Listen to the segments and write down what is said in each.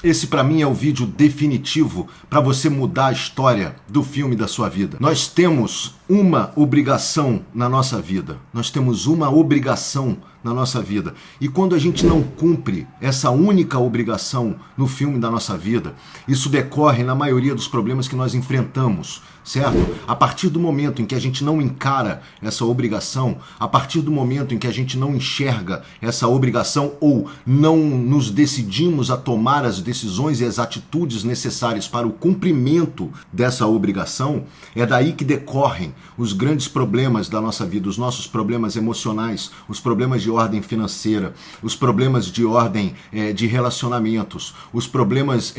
Esse para mim é o vídeo definitivo para você mudar a história do filme da sua vida. Nós temos uma obrigação na nossa vida. Nós temos uma obrigação na nossa vida. E quando a gente não cumpre essa única obrigação no filme da nossa vida, isso decorre na maioria dos problemas que nós enfrentamos, certo? A partir do momento em que a gente não encara essa obrigação, a partir do momento em que a gente não enxerga essa obrigação ou não nos decidimos a tomar as decisões e as atitudes necessárias para o cumprimento dessa obrigação, é daí que decorrem os grandes problemas da nossa vida, os nossos problemas emocionais, os problemas de ordem financeira, os problemas de ordem de relacionamentos, os problemas,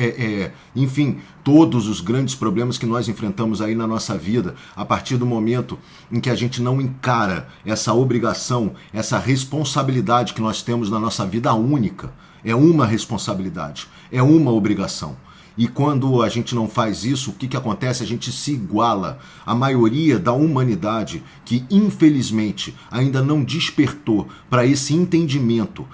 enfim, todos os grandes problemas que nós enfrentamos aí na nossa vida, a partir do momento em que a gente não encara essa obrigação, essa responsabilidade que nós temos na nossa vida única. É uma responsabilidade, é uma obrigação. E quando a gente não faz isso, o que acontece? A gente se iguala à maioria da humanidade que, infelizmente, ainda não despertou para esse entendimento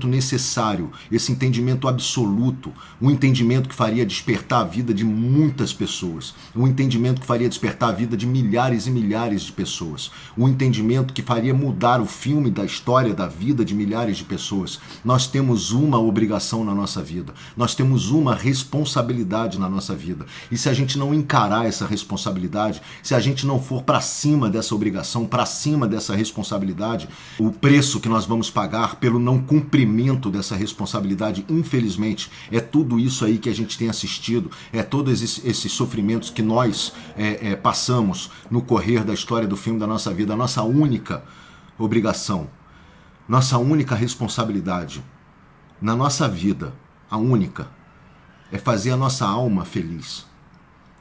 necessário, esse entendimento absoluto, um entendimento que faria despertar a vida de muitas pessoas, um entendimento que faria despertar a vida de milhares e milhares de pessoas, um entendimento que faria mudar o filme da história da vida de milhares de pessoas. Nós temos uma obrigação na nossa vida, nós temos uma responsabilidade na nossa vida. E se a gente não encarar essa responsabilidade, se a gente não for para cima dessa obrigação, para cima dessa responsabilidade, o preço que nós vamos pagar pelo não cumprimento dessa responsabilidade, infelizmente, é tudo isso aí que a gente tem assistido, é todos esses sofrimentos que nós passamos no correr da história do filme da nossa vida. A nossa única obrigação, nossa única responsabilidade na nossa vida, a única, é fazer a nossa alma feliz.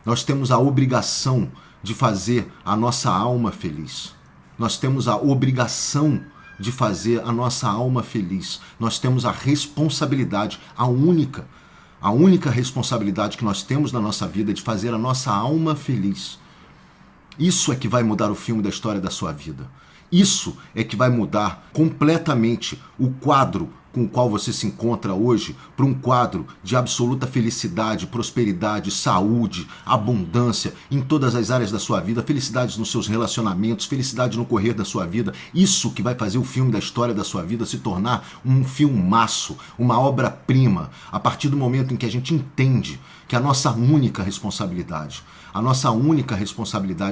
Nós temos a obrigação de fazer a nossa alma feliz. Nós temos a obrigação de fazer a nossa alma feliz. Nós temos a responsabilidade, a única responsabilidade que nós temos na nossa vida é de fazer a nossa alma feliz. Isso é que vai mudar o filme da história da sua vida. Isso é que vai mudar completamente o quadro com o qual você se encontra hoje para um quadro de absoluta felicidade, prosperidade, saúde, abundância em todas as áreas da sua vida, felicidade nos seus relacionamentos, felicidade no correr da sua vida. Isso que vai fazer o filme da história da sua vida se tornar um filmaço, uma obra-prima, a partir do momento em que a gente entende que a nossa única responsabilidade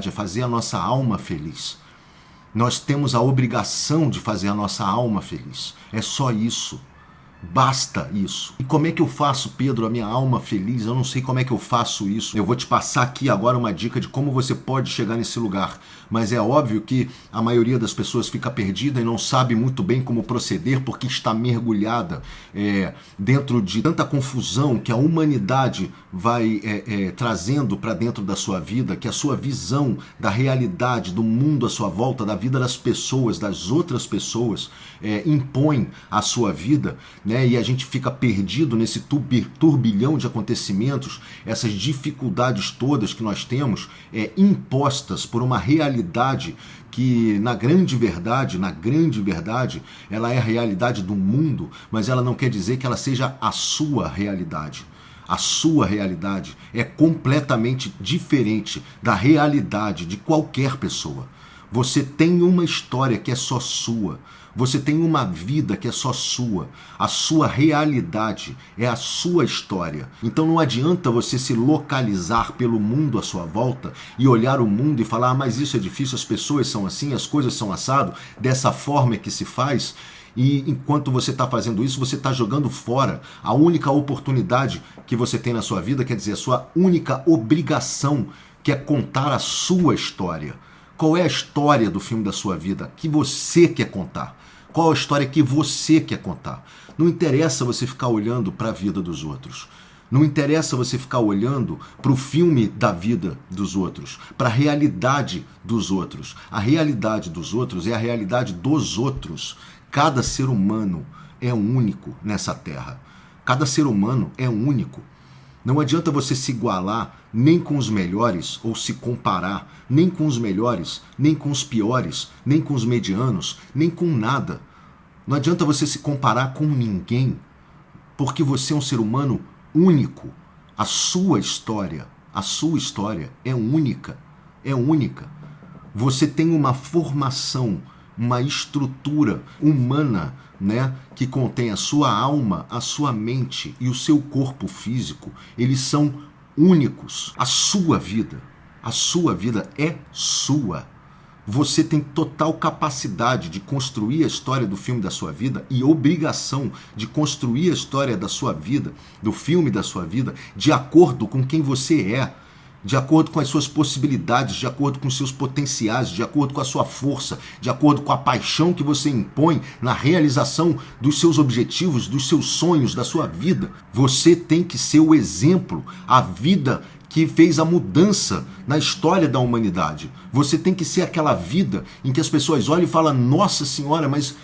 é fazer a nossa alma feliz. Nós temos a obrigação de fazer a nossa alma feliz. É só isso. Basta isso. E como é que eu faço, Pedro, a minha alma feliz? Eu não sei como é que eu faço isso. Eu vou te passar aqui agora uma dica de como você pode chegar nesse lugar. Mas é óbvio que a maioria das pessoas fica perdida e não sabe muito bem como proceder porque está mergulhada dentro de tanta confusão que a humanidade vai trazendo para dentro da sua vida, que a sua visão da realidade, do mundo à sua volta, da vida das pessoas, das outras pessoas, impõe à sua vida, né? E a gente fica perdido nesse turbilhão de acontecimentos, essas dificuldades todas que nós temos impostas por uma realidade que na grande verdade, ela é a realidade do mundo, mas ela não quer dizer que ela seja a sua realidade. A sua realidade é completamente diferente da realidade de qualquer pessoa. Você tem uma história que é só sua. Você tem uma vida que é só sua. A sua realidade é a sua história. Então não adianta você se localizar pelo mundo à sua volta e olhar o mundo e falar, mas isso é difícil, as pessoas são assim, as coisas são assado, dessa forma é que se faz. E enquanto você está fazendo isso, você está jogando fora a única oportunidade que você tem na sua vida, quer dizer, a sua única obrigação, que é contar a sua história. Qual é a história do filme da sua vida que você quer contar? Qual a história que você quer contar? Não interessa você ficar olhando para a vida dos outros. Não interessa você ficar olhando para o filme da vida dos outros, para a realidade dos outros. A realidade dos outros é a realidade dos outros. Cada ser humano é único nessa terra. Cada ser humano é único. Não adianta você se igualar nem com os melhores ou se comparar, nem com os melhores, nem com os piores, nem com os medianos, nem com nada. Não adianta você se comparar com ninguém, porque você é um ser humano único. A sua história é única, é única. Você tem uma formação, uma estrutura humana, né, que contém a sua alma, a sua mente e o seu corpo físico. Eles são únicos. A sua vida é sua. Você tem total capacidade de construir a história do filme da sua vida e obrigação de construir a história da sua vida, do filme da sua vida, de acordo com quem você é, de acordo com as suas possibilidades, de acordo com os seus potenciais, de acordo com a sua força, de acordo com a paixão que você impõe na realização dos seus objetivos, dos seus sonhos, da sua vida. Você tem que ser o exemplo, a vida que fez a mudança na história da humanidade. Você tem que ser aquela vida em que as pessoas olham e falam: nossa senhora, mas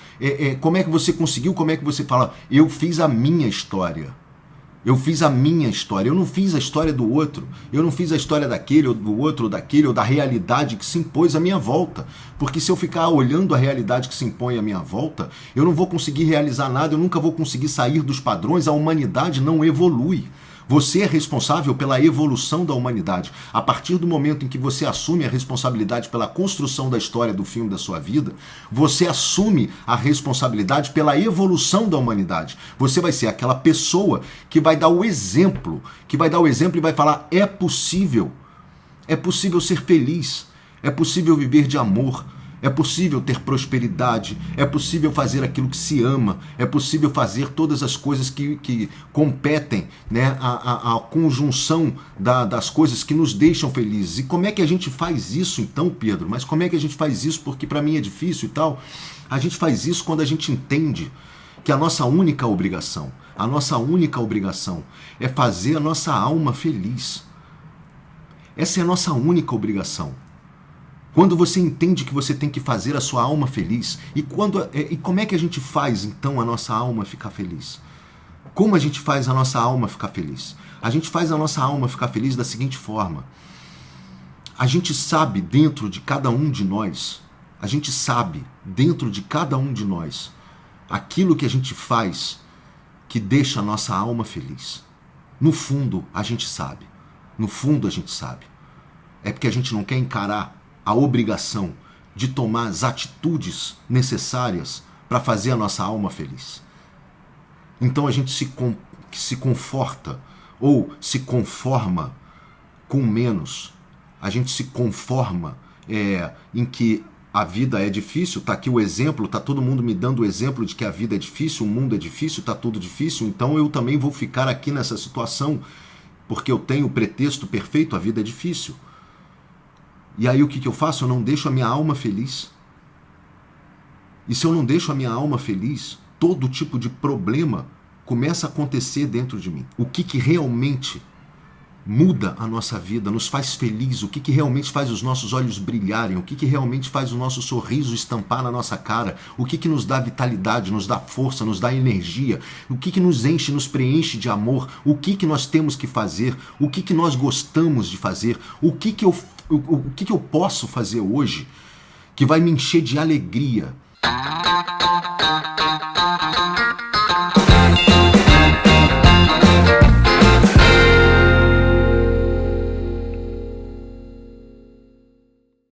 como é que você conseguiu? Como é que você fala? Eu fiz a minha história. Eu fiz a minha história, eu não fiz a história do outro, eu não fiz a história daquele ou do outro ou daquele ou da realidade que se impôs à minha volta. Porque se eu ficar olhando a realidade que se impõe à minha volta, eu não vou conseguir realizar nada, eu nunca vou conseguir sair dos padrões, a humanidade não evolui. Você é responsável pela evolução da humanidade. A partir do momento em que você assume a responsabilidade pela construção da história do filme da sua vida, você assume a responsabilidade pela evolução da humanidade. Você vai ser aquela pessoa que vai dar o exemplo, e vai falar: é possível ser feliz, é possível viver de amor, é possível ter prosperidade, é possível fazer aquilo que se ama, é possível fazer todas as coisas que competem, né, a conjunção das coisas que nos deixam felizes. E como é que a gente faz isso então, Pedro? Mas como é que a gente faz isso? Porque para mim é difícil e tal. A gente faz isso quando a gente entende que a nossa única obrigação é fazer a nossa alma feliz. Essa é a nossa única obrigação. Quando você entende que você tem que fazer a sua alma feliz, e como é que a gente faz então a nossa alma ficar feliz? Como a gente faz a nossa alma ficar feliz? A gente faz a nossa alma ficar feliz da seguinte forma: a gente sabe dentro de cada um de nós, aquilo que a gente faz que deixa a nossa alma feliz. No fundo a gente sabe. É porque a gente não quer encarar a obrigação de tomar as atitudes necessárias para fazer a nossa alma feliz. Então a gente se conforta ou se conforma com menos. A gente se conforma em que a vida é difícil. Tá aqui o exemplo, tá todo mundo me dando o exemplo de que a vida é difícil, o mundo é difícil, tá tudo difícil, então eu também vou ficar aqui nessa situação porque eu tenho o pretexto perfeito, a vida é difícil. E aí o que eu faço? Eu não deixo a minha alma feliz. E se eu não deixo a minha alma feliz, todo tipo de problema começa a acontecer dentro de mim. O que realmente muda a nossa vida, nos faz feliz, o que realmente faz os nossos olhos brilharem, o que realmente faz o nosso sorriso estampar na nossa cara, o que nos dá vitalidade, nos dá força, nos dá energia, o que nos enche, nos preenche de amor, o que nós temos que fazer, o que nós gostamos de fazer, o que eu posso fazer hoje que vai me encher de alegria.